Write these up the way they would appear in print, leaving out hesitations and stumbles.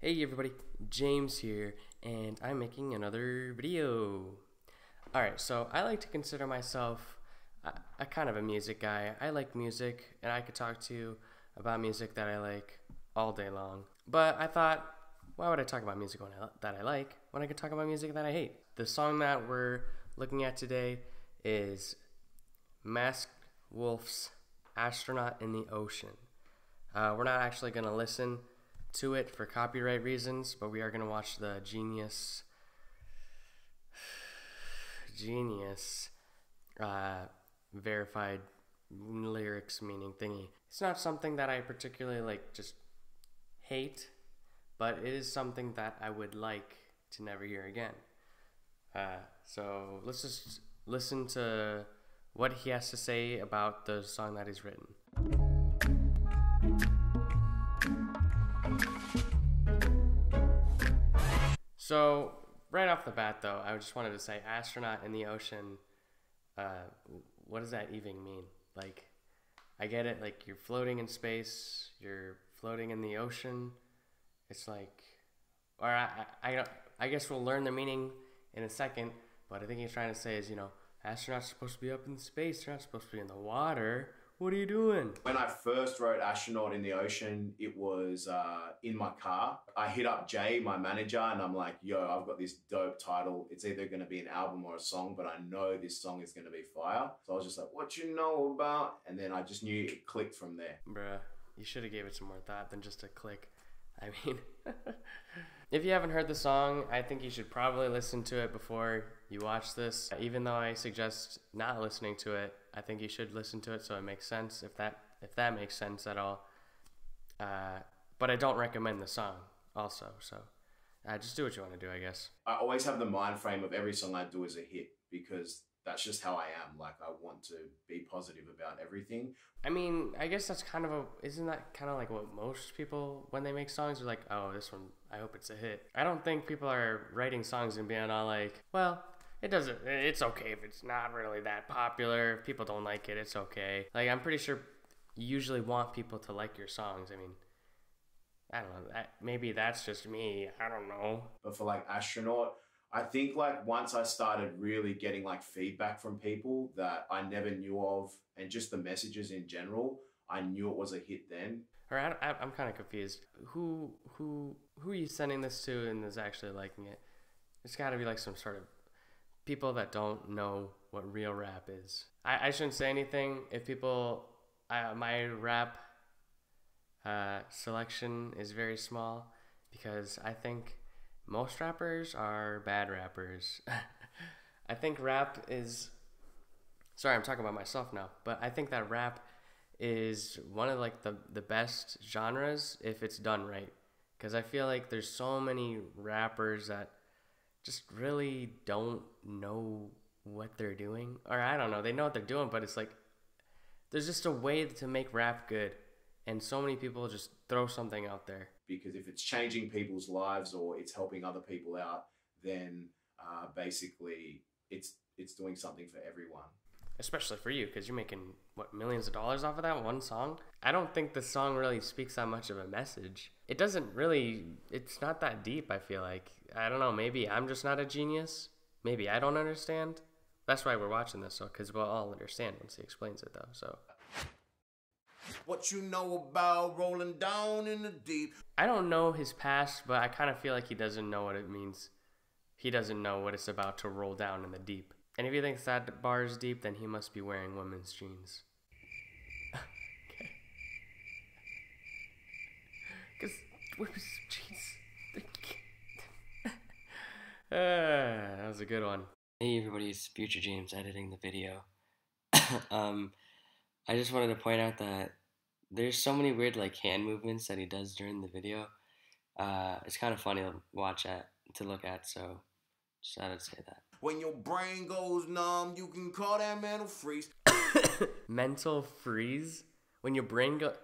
Hey everybody, James here, and I'm making another video. Alright, so I like to consider myself a kind of a music guy. I like music, and I could talk to you about music that I like all day long. But I thought, why would I talk about music that I like when I could talk about music that I hate? The song that we're looking at today is Masked Wolf's Astronaut in the Ocean. We're not actually going to listen to it for copyright reasons, but we are going to watch the genius verified lyrics meaning thingy. It's not something that I particularly just hate, but it is something that I would like to never hear again. So let's just listen to what he has to say about the song that he's written. So, right off the bat though, I just wanted to say astronaut in the ocean, what does that even mean? Like, I get it, like you're floating in space, you're floating in the ocean. It's like, or I guess we'll learn the meaning in a second, but I think he's trying to say is, astronauts are supposed to be up in space, they're not supposed to be in the water. What are you doing? When I first wrote Astronaut in the Ocean, it was in my car. I hit up Jay, my manager, and I'm like, yo, I've got this dope title. It's either going to be an album or a song, but I know this song is going to be fire. So I was just like, what you know about? And then I just knew it clicked from there. Bruh, you should have gave it some more thought than just a click. I mean, if you haven't heard the song, I think you should probably listen to it before you watch this. Even though I suggest not listening to it, I think you should listen to it so it makes sense, if that makes sense at all. But I don't recommend the song also, so just do what you want to do, I guess. I always have the mind frame of every song I do as a hit because that's just how I am. Like, I want to be positive about everything. I mean, I guess that's isn't that kind of like what most people, when they make songs, are like, oh, this one, I hope it's a hit. I don't think people are writing songs and being all like, well, it's okay if it's not really that popular. If people don't like it, it's okay. Like, I'm pretty sure you usually want people to like your songs. I mean, I don't know, maybe that's just me, I don't know. But for Astronaut, I think once I started really getting feedback from people that I never knew of, and just the messages in general, I knew it was a hit then. Or I'm kind of confused. Who are you sending this to and is actually liking it? It's got to be some sort of people that don't know what real rap is. I shouldn't say anything if people. My rap selection is very small because I think most rappers are bad rappers. I think rap is... Sorry, I'm talking about myself now. But I think that rap is one of the best genres if it's done right. Because I feel like there's so many rappers that just really don't know what they're doing. Or I don't know, they know what they're doing, but it's there's just a way to make rap good. And so many people just throw something out there. Because if it's changing people's lives or it's helping other people out, then basically it's doing something for everyone. Especially for you, because you're making, what, millions of dollars off of that one song? I don't think the song really speaks that much of a message. It doesn't really, it's not that deep, I feel like. I don't know, maybe I'm just not a genius. Maybe I don't understand. That's why we're watching this, because we'll all understand once he explains it, though, so... What you know about rolling down in the deep? I don't know his past, but I kind of feel like he doesn't know what it means. He doesn't know what it's about to roll down in the deep. And if he thinks that bar is deep, then he must be wearing women's jeans. Okay. Because women's jeans... that was a good one. Hey everybody, it's Future James editing the video. I just wanted to point out that there's so many weird hand movements that he does during the video. It's kind of funny to look at, so just thought I'd say that. When your brain goes numb, you can call that mental freeze. Mental freeze? When your brain go...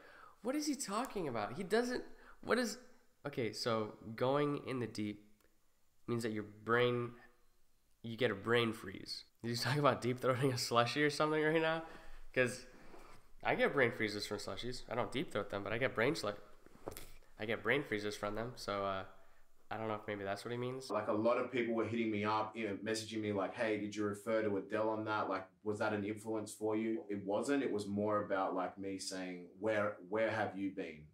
What is he talking about? He doesn't... What is... Okay, so going in the deep means that your brain... You get a brain freeze. Did you talk about deep throating a slushie or something right now? Because I get brain freezes from slushies. I don't deep throat them, but I get brain I get brain freezes from them. So I don't know if maybe that's what he means. Like a lot of people were hitting me up, messaging me like, "Hey, did you refer to Adele on that? Like, was that an influence for you?" It wasn't. It was more about like me saying, "Where have you been?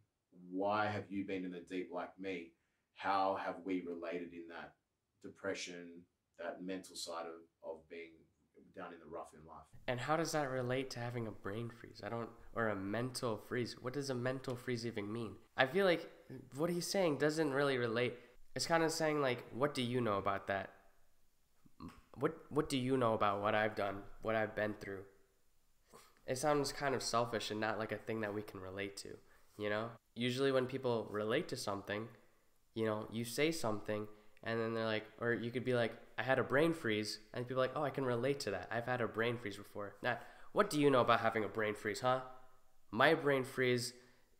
Why have you been in the deep like me? How have we related in that depression, that mental side of being down in the rough in life?" And how does that relate to having a brain freeze? Or a mental freeze. What does a mental freeze even mean? I feel like what he's saying doesn't really relate. It's kind of saying like, what do you know about that? What do you know about what I've done, what I've been through? It sounds kind of selfish and not like a thing that we can relate to, you know? Usually when people relate to something, you know, you say something and then they're like, or you could be like, I had a brain freeze, and people are like, oh, I can relate to that. I've had a brain freeze before. Now, what do you know about having a brain freeze, huh? My brain freeze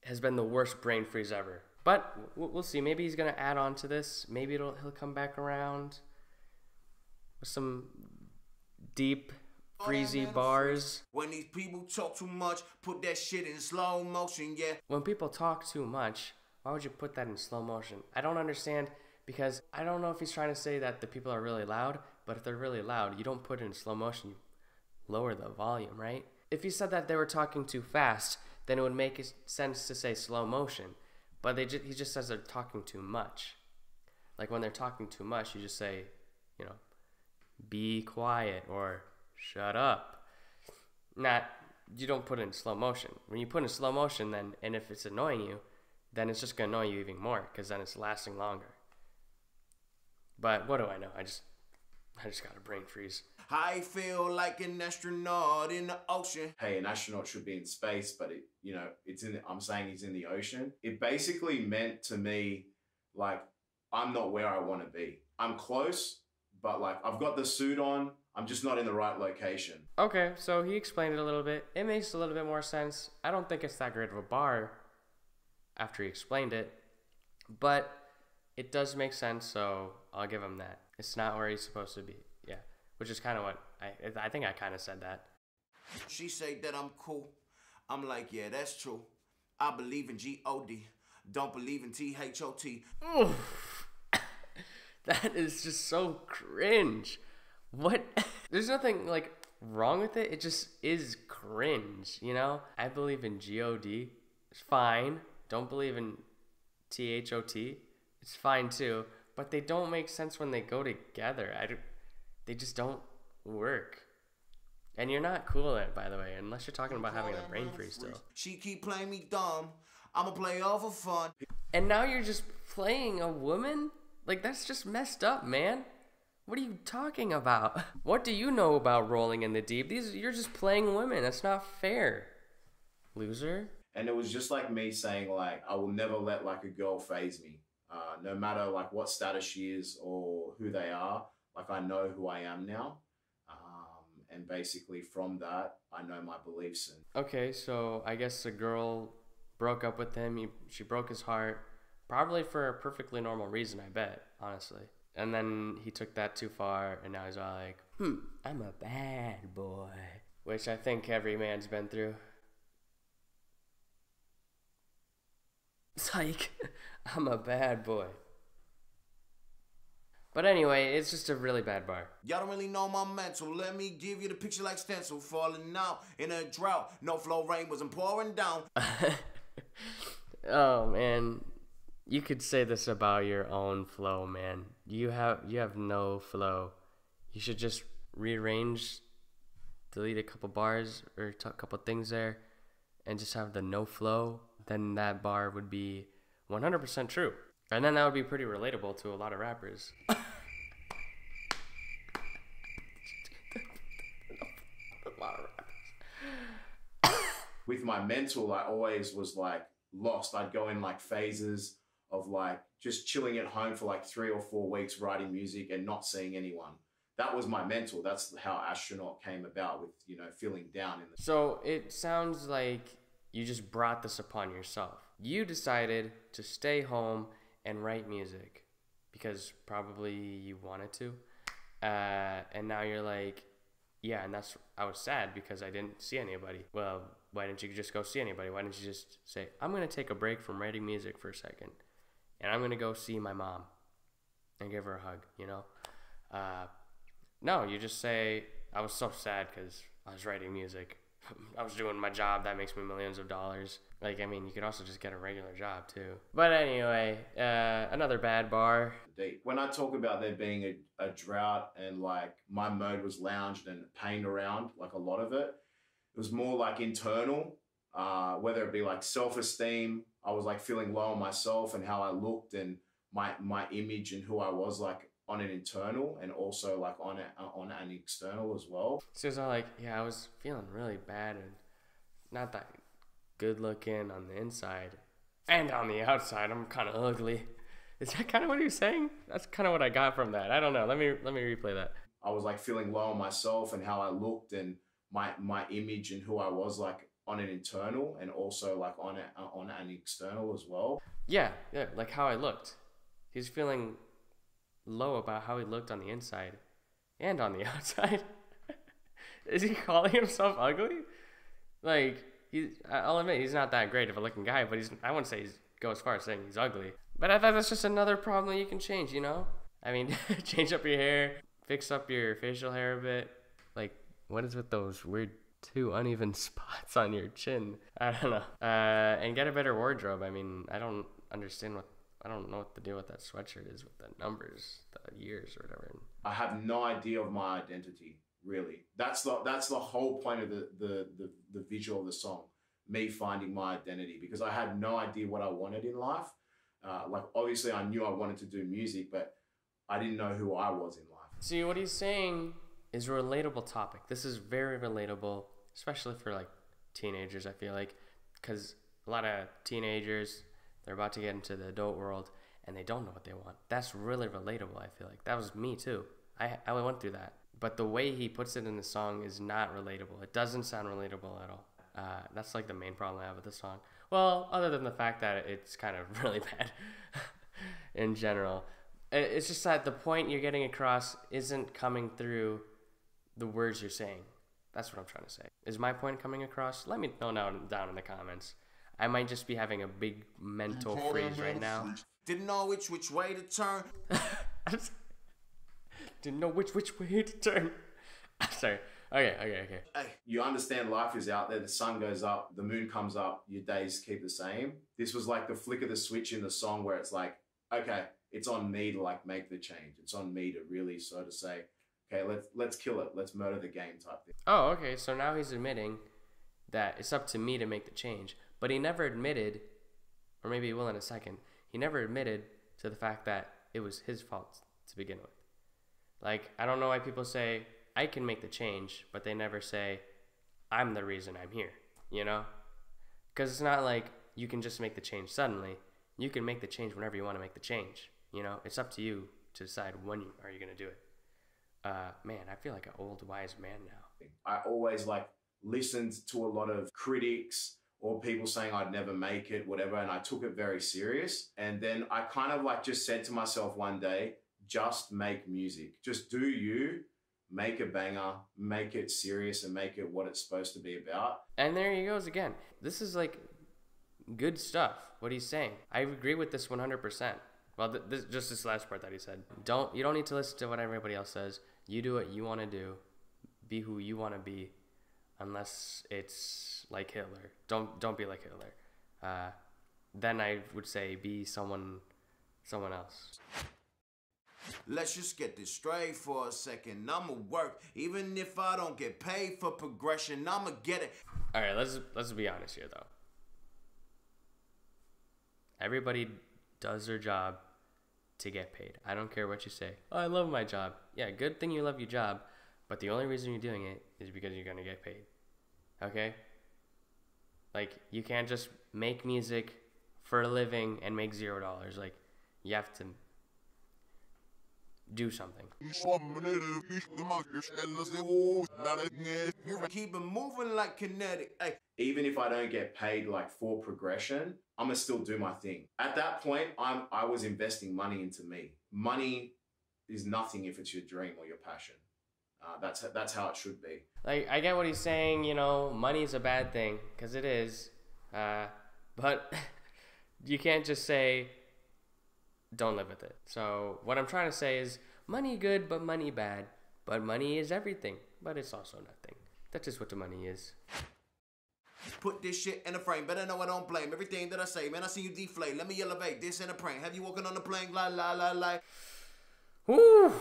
has been the worst brain freeze ever. But we'll see. Maybe he's gonna add on to this. Maybe he'll come back around with some deep, freezy bars. When these people talk too much, put that shit in slow motion, yeah. When people talk too much, why would you put that in slow motion? I don't understand, because I don't know if he's trying to say that the people are really loud, but if they're really loud, you don't put it in slow motion, you lower the volume, right? If he said that they were talking too fast, then it would make sense to say slow motion. But he just says they're talking too much. Like when they're talking too much, you just say, you know, be quiet or shut up. You don't put it in slow motion. When you put it in slow motion, then, and if it's annoying you, then it's just gonna annoy you even more, because then it's lasting longer. But what do I know? I just got a brain freeze. I feel like an astronaut in the ocean. Hey, an astronaut should be in space, but I'm saying he's in the ocean. It basically meant to me, like, I'm not where I want to be. I'm close, but like, I've got the suit on. I'm just not in the right location. Okay, so he explained it a little bit. It makes a little bit more sense. I don't think it's that great of a bar after he explained it, but it does make sense, so I'll give him that. It's not where he's supposed to be. Yeah, which is kind of what I think I kind of said that. She say that I'm cool. I'm like, yeah, that's true. I believe in G-O-D. Don't believe in T-H-O-T. That is just so cringe. What? There's nothing like wrong with it. It just is cringe, you know? I believe in G-O-D. It's fine. Don't believe in T-H-O-T. It's fine too. But they don't make sense when they go together. They just don't work. And you're not cool at it, by the way, unless you're talking about having a brain freeze still. She keep playing me dumb. I'ma play all for fun. And now you're just playing a woman? Like, that's just messed up, man. What are you talking about? What do you know about rolling in the deep? You're just playing women. That's not fair, loser. And it was just like me saying, like, I will never let like a girl phase me. No matter like what status she is or who they are, like I know who I am now. And basically from that, I know my beliefs. Okay, so I guess the girl broke up with him. She broke his heart, probably for a perfectly normal reason, I bet, honestly. And then he took that too far, and now he's all like, I'm a bad boy. Which I think every man's been through. Psych, I'm a bad boy. But anyway, it's just a really bad bar. Y'all don't really know my mental. Let me give you the picture like stencil. Falling out in a drought. No flow, rain wasn't pouring down. Oh, man. You could say this about your own flow, man. You have no flow. You should just rearrange, delete a couple bars or a couple things there, and just have the no flow. Then that bar would be 100% true. And then that would be pretty relatable to a lot of rappers. With my mental, I always was like lost. I'd go in like phases of like just chilling at home for like 3 or 4 weeks writing music and not seeing anyone. That was my mental. That's how Astronaut came about, with, feeling down in the... So it sounds like you just brought this upon yourself. You decided to stay home and write music because probably you wanted to. And now you're like, yeah, and I was sad because I didn't see anybody. Well, why didn't you just go see anybody? Why didn't you just say, I'm going to take a break from writing music for a second, and I'm going to go see my mom and give her a hug, you know? No, you just say, I was so sad because I was writing music. I was doing my job that makes me millions of dollars. Like, I mean, you could also just get a regular job too. But anyway, another bad bar. When I talk about there being a drought and like my mode was lounged and pained around, like a lot of it was more like internal, whether it be like self-esteem. I was like feeling low on myself and how I looked and my image and who I was like on an internal and also like on an external as well. So it's all like, yeah, I was feeling really bad and not that good looking on the inside and on the outside. I'm kind of ugly. Is that kind of what he was saying? That's kind of what I got from that. I don't know. Let me replay that. I was like feeling low on myself and how I looked and my image and who I was like on an internal and also like on an external as well. Yeah, like how I looked. He's feeling low about how he looked on the inside and on the outside. Is he calling himself ugly? Like, I'll admit he's not that great of a looking guy, but I wouldn't say go as far as saying he's ugly. But I thought that's just another problem that you can change, you know? I mean, change up your hair, fix up your facial hair a bit. Like, what is with those weird 2 uneven spots on your chin? I don't know. And get a better wardrobe. I mean, I don't know what the deal with that sweatshirt is with the numbers, the years or whatever. I have no idea of my identity, really. That's the whole point of the visual of the song, me finding my identity, because I had no idea what I wanted in life. Like, obviously I knew I wanted to do music, but I didn't know who I was in life. See, what he's saying is a relatable topic. This is very relatable, especially for like teenagers, I feel like, because a lot of teenagers, they're about to get into the adult world and they don't know what they want. That's really relatable, I feel like. That was me too. I went through that. But the way he puts it in the song is not relatable. It doesn't sound relatable at all. That's like the main problem I have with the song. Well, other than the fact that it's kind of really bad in general. It's just that the point you're getting across isn't coming through the words you're saying. That's what I'm trying to say. Is my point coming across? Let me know down in the comments. I might just be having a big mental freeze right now. Didn't know which way to turn. Didn't know which way to turn. Sorry. Okay. Hey, you understand life is out there. The sun goes up, the moon comes up, your days keep the same. This was like the flick of the switch in the song where it's like, okay, it's on me to like make the change. It's on me to really sort of say, okay, let's kill it. Let's murder the game type thing. Oh, okay. So now he's admitting that it's up to me to make the change. But he never admitted, or maybe he will in a second, he never admitted to the fact that it was his fault to begin with. Like, I don't know why people say, I can make the change, but they never say, I'm the reason I'm here, you know? Because it's not like you can just make the change suddenly. You can make the change whenever you want to make the change, you know? It's up to you to decide when are you going to do it. Man, I feel like an old wise man now. I always like listened to a lot of critics or people saying I'd never make it, whatever, and I took it very serious. And then I kind of like just said to myself one day, just make music. Just do you, make a banger, make it serious and make it what it's supposed to be about. And there he goes again. This is like good stuff, what he's saying. I agree with this 100%. Well, just this last part that he said. You don't need to listen to what everybody else says. You do what you want to do. Be who you want to be. Unless it's like Hitler. Don't be like Hitler. Then I would say be someone else. Let's just get this straight for a second. I'ma work, even if I don't get paid for progression. I'ma get it. All right, let's be honest here though. Everybody does their job to get paid. I don't care what you say. Oh, I love my job. Yeah, good thing you love your job, but the only reason you're doing it is because you're gonna get paid. Okay? Like, you can't just make music for a living and make $0. Like, you have to do something. Keep it moving like kinetic. Ay. Even if I don't get paid like for progression, I'm gonna still do my thing. At that point, I was investing money into me. Money is nothing if it's your dream or your passion. That's how it should be. Like, I get what he's saying, you know, money's a bad thing, because it is. But you can't just say, don't live with it. So what I'm trying to say is, money good, but money bad. But money is everything, but it's also nothing. That's just what the money is. Put this shit in a frame. Better know I don't blame everything that I say. Man, I see you deflate. Let me elevate this in a prank. Have you walking on the plane? La la la la. Woo!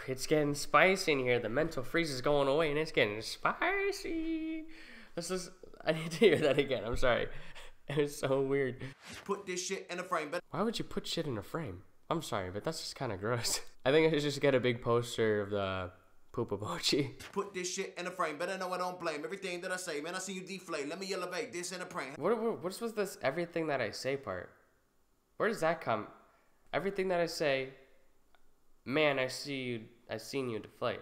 It's getting spicy in here. The mental freeze is going away, and it's getting spicy. I need to hear that again. I'm sorry. It's so weird. Put this shit in a frame. Why would you put shit in a frame? I'm sorry, but that's just kind of gross. I think I should just get a big poster of the poop emoji. Put this shit in a frame. Better know I don't blame everything that I say. Man, I see you deflate. Let me elevate this in a prank. What's with this everything that I say part? Where does that come? Everything that I say, man, I've seen you deflate.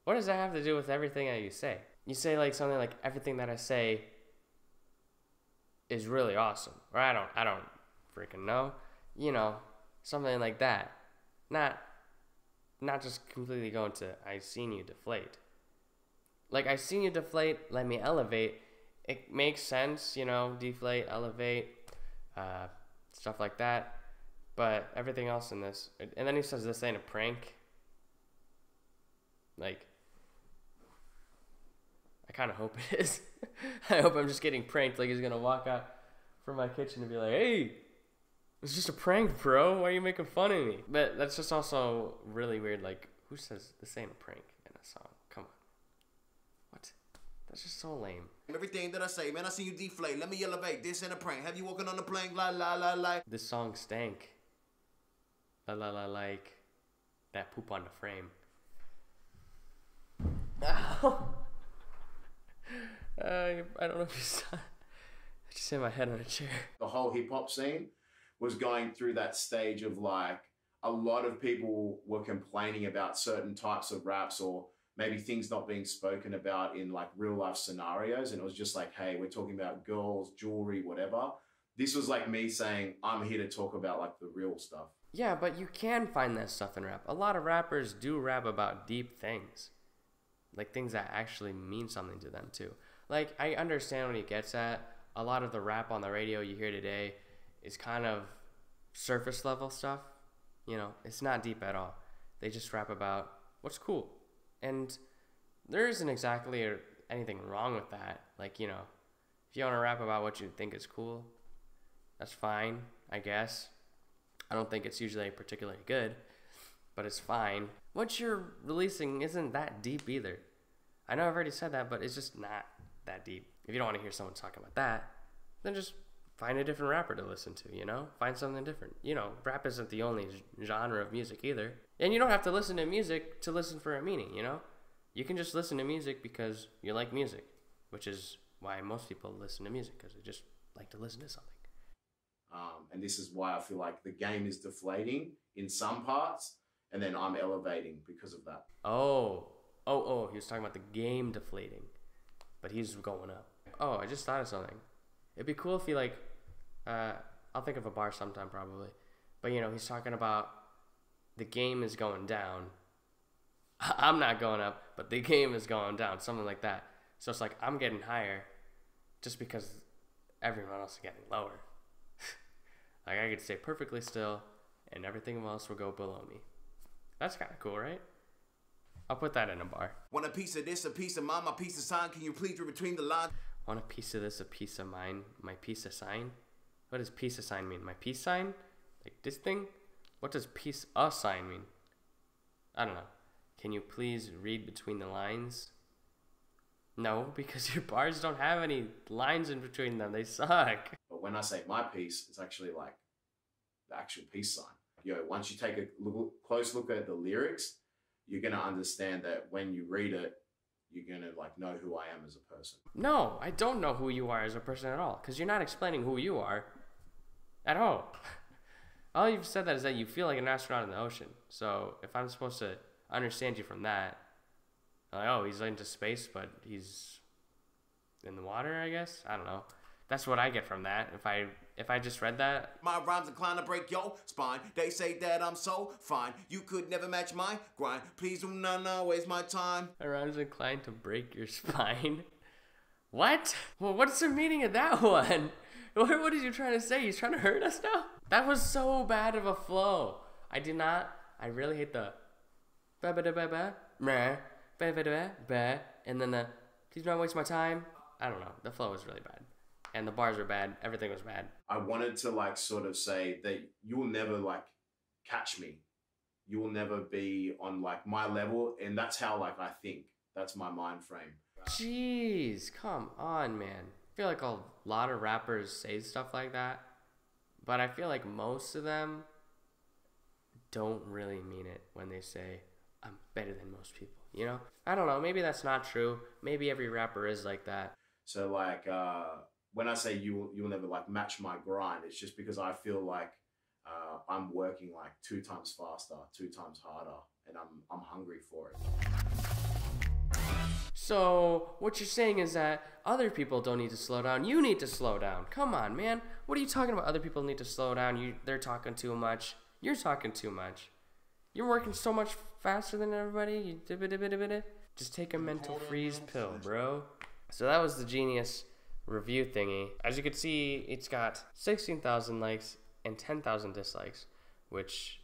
What does that have to do with everything that you say? You say like something like everything that I say is really awesome. Or I don't freaking know. You know, something like that. Not just completely going to I seen you deflate. Like I seen you deflate, let me elevate. It makes sense, you know, deflate, elevate, stuff like that. But everything else in this, and then he says this ain't a prank. Like, I kind of hope it is. I hope I'm just getting pranked. Like he's gonna walk out from my kitchen and be like, "Hey, it's just a prank, bro. Why are you making fun of me?" But that's just also really weird. Like, who says this ain't a prank in a song? Come on, what? That's just so lame. Everything that I say, man, I see you deflate. Let me elevate this in a prank. Have you walking on the plane? La la la la. This song stank. La la la, like that poop on the frame. I don't know if you saw. I just hit my head on a chair. The whole hip hop scene was going through that stage of like a lot of people were complaining about certain types of raps or maybe things not being spoken about in like real life scenarios. And it was just like, hey, we're talking about girls, jewelry, whatever. This was like me saying, I'm here to talk about like the real stuff. Yeah, but you can find that stuff in rap. A lot of rappers do rap about deep things. Like things that actually mean something to them too. Like I understand what he gets at. A lot of the rap on the radio you hear today is kind of surface level stuff. You know, it's not deep at all. They just rap about what's cool. And there isn't exactly anything wrong with that. Like, you know, if you want to rap about what you think is cool, that's fine, I guess. I don't think it's usually particularly good, but it's fine. What you're releasing isn't that deep either. I know I've already said that, but it's just not that deep. If you don't want to hear someone talking about that, then just find a different rapper to listen to, you know? Find something different. You know, rap isn't the only genre of music either. And you don't have to listen to music to listen for a meaning, you know? You can just listen to music because you like music, which is why most people listen to music, because they just like to listen to something. And this is why I feel like the game is deflating in some parts, and then I'm elevating because of that. Oh, he was talking about the game deflating, but he's going up. Oh, I just thought of something. It'd be cool if he like, I'll think of a bar sometime probably, but you know, he's talking about the game is going down. I'm not going up, but the game is going down, something like that. So it's like, I'm getting higher just because everyone else is getting lower. Like I could stay perfectly still and everything else will go below me. That's kind of cool, right? I'll put that in a bar. Want a piece of this, a piece of mine, my piece of sign? Can you please read between the lines? Want a piece of this, a piece of mine, my piece of sign? What does piece of sign mean? My peace sign? Like this thing? What does piece of sign mean? I don't know. Can you please read between the lines? No, because your bars don't have any lines in between them. They suck. But when I say my piece, it's actually like the actual peace sign. Yo, once you take a close look at the lyrics, you're going to understand that when you read it, you're going to like know who I am as a person. No, I don't know who you are as a person at all, because you're not explaining who you are at all. All you've said that is that you feel like an astronaut in the ocean. So if I'm supposed to understand you from that, I'm like, oh, he's into space, but he's in the water, I guess? I don't know. That's what I get from that. If I just read that. My rhymes inclined to break your spine. They say that I'm so fine. You could never match my grind. Please do not waste my time. My rhymes inclined to break your spine. What? Well, what's the meaning of that one? What is you trying to say? He's trying to hurt us now? That was so bad of a flow. I really hate the and then the please don't waste my time. I don't know. The flow was really bad. And the bars were bad. Everything was bad. I wanted to like sort of say that you will never like catch me. You will never be on like my level. And that's how like I think. That's my mind frame. Jeez, come on, man. I feel like a lot of rappers say stuff like that. But I feel like most of them don't really mean it when they say, I'm better than most people, you know? I don't know. Maybe that's not true. Maybe every rapper is like that. So like when I say you'll never like match my grind, it's just because I feel like I'm working like 2 times faster, 2 times harder, and I'm hungry for it. So what you're saying is that other people don't need to slow down. You need to slow down. Come on, man. What are you talking about? Other people need to slow down. They're talking too much. You're talking too much. You're working so much faster than everybody. Just take a mental freeze pill, bro. So that was the Genius review thingy. As you can see, it's got 16,000 likes and 10,000 dislikes, which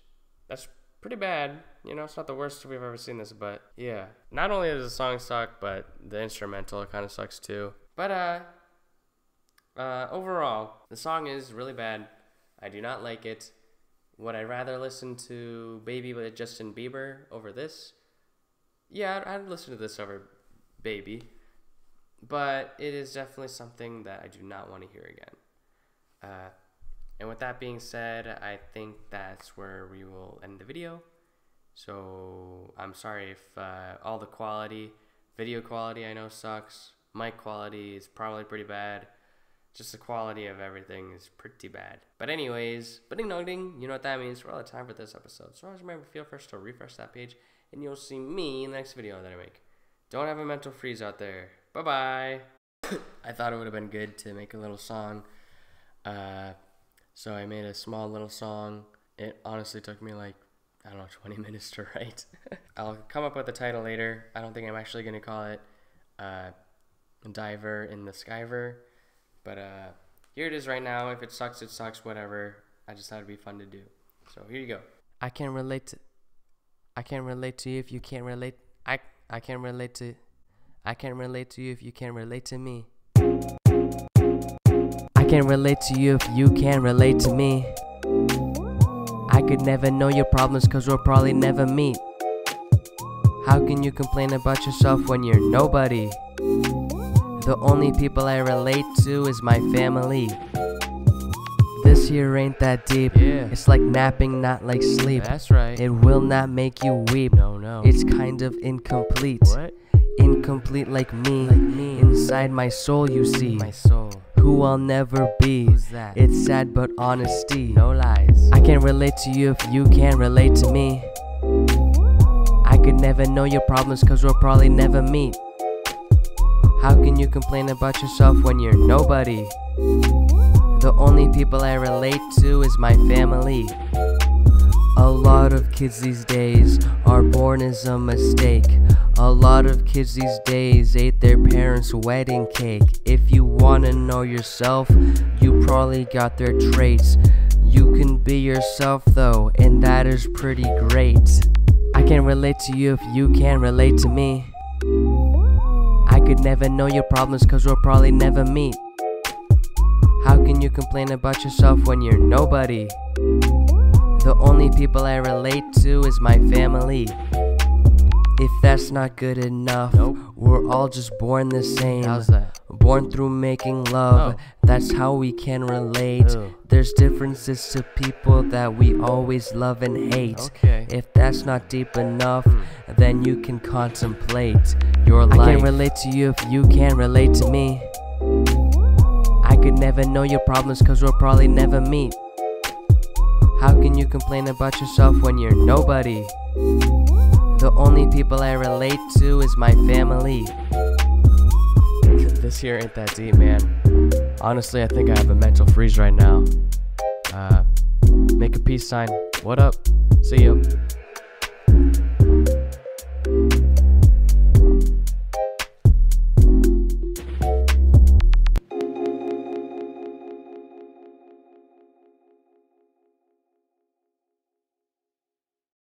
that's pretty bad. You know, it's not the worst we've ever seen this, but yeah. Not only does the song suck, but the instrumental kind of sucks too. But overall, the song is really bad. I do not like it. Would I rather listen to Baby by Justin Bieber over this? Yeah, I'd listen to this over Baby. But it is definitely something that I do not want to hear again. And with that being said, I think that's where we will end the video. So I'm sorry if all the quality, video quality I know sucks. Mic quality is probably pretty bad. Just the quality of everything is pretty bad. But anyways, ding dong ding, you know what that means. We're all out of time for this episode. So always remember, feel first to refresh that page, and you'll see me in the next video that I make. Don't have a mental freeze out there. Bye-bye. I thought it would have been good to make a little song. So I made a small little song. It honestly took me like, I don't know, 20 minutes to write. I'll come up with a title later. I don't think I'm actually going to call it Diver in the Skyver. But here it is right now. If it sucks, whatever. I just thought it'd be fun to do. So here you go. I can relate to you if you can't relate. I can relate to you if you can't relate to me. I can relate to you if you can't relate to me. I could never know your problems cause we'll probably never meet. How can you complain about yourself when you're nobody? The only people I relate to is my family. This here ain't that deep. Yeah. It's like napping, not like sleep. That's right. It will not make you weep. No. It's kind of incomplete. What? Incomplete like me. Inside my soul you see. My soul. Who I'll never be. Who's that? It's sad but honesty. No lies. I can relate to you if you can't relate to me. I could never know your problems cause we'll probably never meet. How can you complain about yourself when you're nobody? The only people I relate to is my family. A lot of kids these days are born as a mistake. A lot of kids these days ate their parents' wedding cake. If you wanna know yourself, you probably got their traits. You can be yourself though, and that is pretty great. I can relate to you if you can't relate to me. I could never know your problems cause we'll probably never meet. How can you complain about yourself when you're nobody? The only people I relate to is my family. If that's not good enough, we're all just born the same. How's that? Born through making love, that's how we can relate. There's differences to people that we always love and hate. If that's not deep enough, then you can contemplate your life. I can't relate to you if you can't relate to me. I could never know your problems cause we'll probably never meet. How can you complain about yourself when you're nobody? The only people I relate to is my family. This here ain't that deep, man. Honestly, I think I have a mental freeze right now. Make a peace sign. What up? See you.